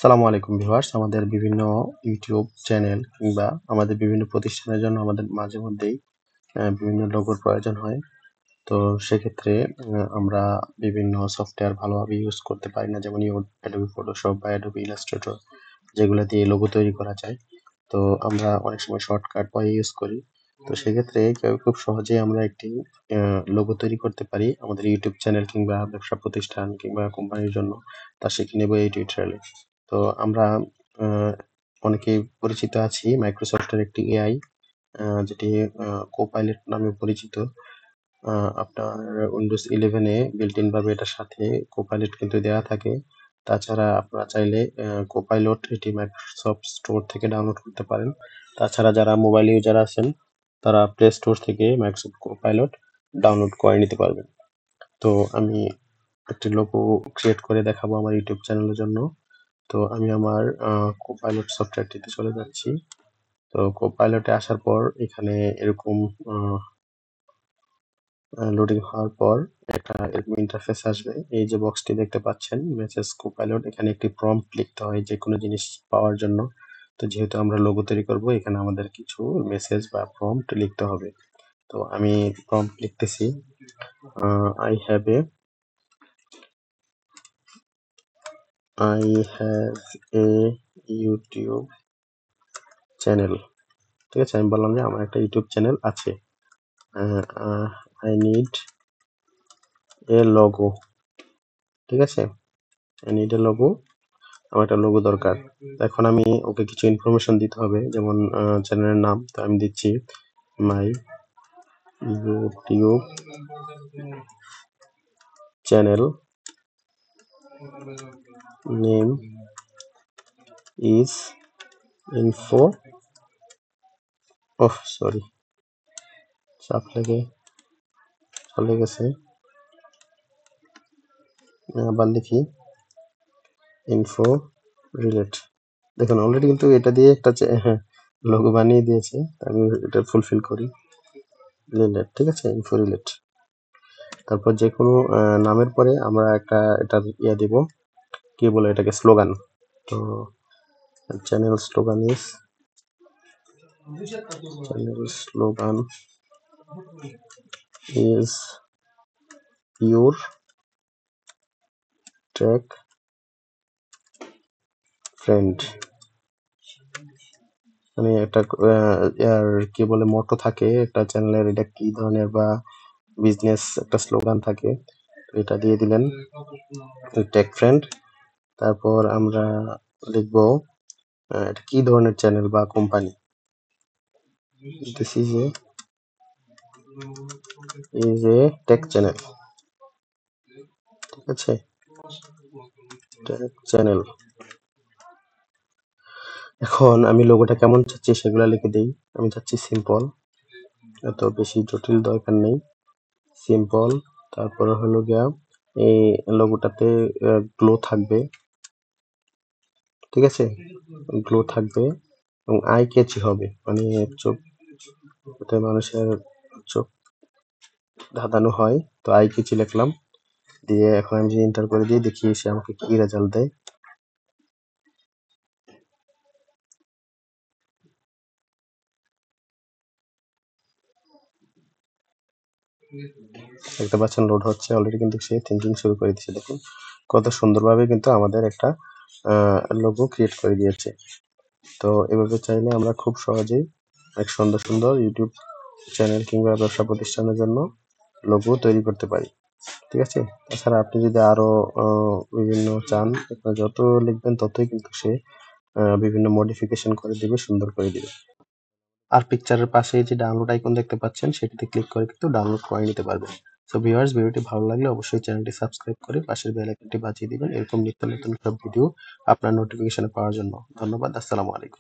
আসসালামু আলাইকুম ভিউয়ার্স। আমাদের বিভিন্ন ইউটিউব চ্যানেল কিংবা আমাদের বিভিন্ন প্রতিষ্ঠানের জন্য আমাদের মাঝে মধ্যেই বিভিন্ন লোগোর প্রয়োজন হয়। তো সেক্ষেত্রে আমরা বিভিন্ন সফটওয়্যার ভালোভাবে ইউজ করতে পারি না। যেমন Adobe Photoshop বা Adobe Illustrator, যেগুলা দিয়ে লোগো তৈরি করা যায়। তো আমরা অনেক সময় শর্টকাট পরে ইউজ করি। তো সেক্ষেত্রে খুব সহজেই আমরা একটি লোগো তৈরি করতে পারি আমাদের ইউটিউব চ্যানেল কিংবা ব্যবসা প্রতিষ্ঠান কিংবা কোম্পানির জন্য। তা শিখে নেব এই টিউটোরিয়ালে। তো আমরা অনেকেই পরিচিত আছি মাইক্রোসফটের একটি এআই, যেটি কোপাইলট নামে পরিচিত। আপনার উইন্ডোজ 11 এ বিল্ট ইন ভাবে এটার সাথে কোপাইলট কিন্তু দেওয়া থাকে। তাছাড়া আপনারা চাইলে কোপাইলট এটি মাইক্রোসফট স্টোর থেকে ডাউনলোড করতে পারেন। তাছাড়া যারা মোবাইল ইউজার আছেন তারা প্লে স্টোর থেকে মাইক্রোসফট কোপাইলট ডাউনলোড করে নিতে পারবেন। তো আমি একটি লোগো ক্রিয়েট করে দেখাবো আমার ইউটিউব চ্যানেলের জন্য। তো আমি আমার কোপাইলট সফটওয়্যারটিতে চলে যাচ্ছি। তো কোপাইলটে আসার পর এখানে এরকম লোডিং হওয়ার পর একটা এরকম ইন্টারফেস আসবে। এই যে বক্সটি দেখতে পাচ্ছেন মেসেজ কোপাইলট, এখানে একটি প্রম্পট লিখতে হয় যে কোনো জিনিস পাওয়ার জন্য। তো যেহেতু আমরা লোগো তৈরি করব এখানে আমাদের কিছু মেসেজ বা প্রম্পট লিখতে হবে। তো আমি প্রম্পট লিখতেছি, I have a YouTube channel. ঠিক আছে, আমি বললাম যে আমার একটা ইউটিউব চ্যানেল আছে। I need a logo. ঠিক আছে, আই নিড এ লোগো। আমার একটা লোগো দরকার। এখন আমি ওকে কিছু ইনফরমেশন দিতে হবে, যেমন চ্যানেলের নাম। তো আমি দিচ্ছি my YouTube channel name is info. Oh sorry, চাপ লেগে চলে গেছে। আবার লিখি ইনফো রিলেট। দেখুন অলরেডি কিন্তু এটা দিয়ে একটা লোগো বানিয়ে দিয়েছে। আমি এটা ফুলফিল করি রিলেট। ঠিক আছে, ইনফো রিলেট। তারপর যে কোনো নামের পরে আমরা একটা এটার দিব, কি বলে এটাকে, স্লোগান। তো channel slogan is your tech friend. মানে একটা কি বলে মোটো থাকে একটা চ্যানেলের, এটা কি ধরনের বা বিজনেস একটা স্লোগান থাকে, এটা দিয়ে দিলেন টেক ফ্রেন্ড। তারপর আমরা লিখবো এটা কি ধরনের চ্যানেল বা company. This is a take channel. ঠিক আছে, টেক চ্যানেল। এখন আমি লোগোটা কেমন চাচ্ছি সেগুলা লিখে দিই। আমি চাচ্ছি সিম্পল, এত বেশি জটিল দরকার নেই, সিম্পল। তারপরে হলো গিয়া এই লোগোটাতে গ্লো থাকবে। ঠিক আছে, গ্লো থাকবে এবং আই ক্যাচি হবে, মানে চোখ, মানুষের চোখ ধাঁধানো হয়। তো আই ক্যাচি লিখলাম, দিয়ে এখন আমি যদি এন্টার করে দিই দেখি সে আমাকে কি রেজাল্ট দেয়। দেখতে পাচ্ছেন লোড হচ্ছে অলরেডি, কিন্তু সে থিঙ্কিং শুরু করে দিয়েছে। দেখুন কত সুন্দরভাবে কিন্তু আমাদের একটা লোগো ক্রিয়েট করে দিয়েছে। তো এভাবে চাইলে আমরা খুব সহজেই এক সুন্দর সুন্দর ইউটিউব চ্যানেল কিংবা ব্যবসা প্রতিষ্ঠানের জন্য লোগো তৈরি করতে পারি। ঠিক আছে, তাছাড়া আপনি যদি আরো বিভিন্ন চান, আপনার যত লিখবেন ততই কিন্তু সে বিভিন্ন মডিফিকেশন করে দিবে, সুন্দর করে দিবে। আর পিকচারের পাশে যে ডাউনলোড আইকন দেখতে পাচ্ছেন সেটাতে ক্লিক করে কিন্তু ডাউনলোড করে নিতে পারবেন। সো ভিউয়ার্স, ভিডিওটি ভালো লাগলে অবশ্যই চ্যানেলটি সাবস্ক্রাইব করে পাশের বেল আইকনটি বাজিয়ে দিবেন এরকম নিত্য নতুন সব ভিডিও আপনার নোটিফিকেশনে পাওয়ার জন্য। ধন্যবাদ, আসসালামু আলাইকুম।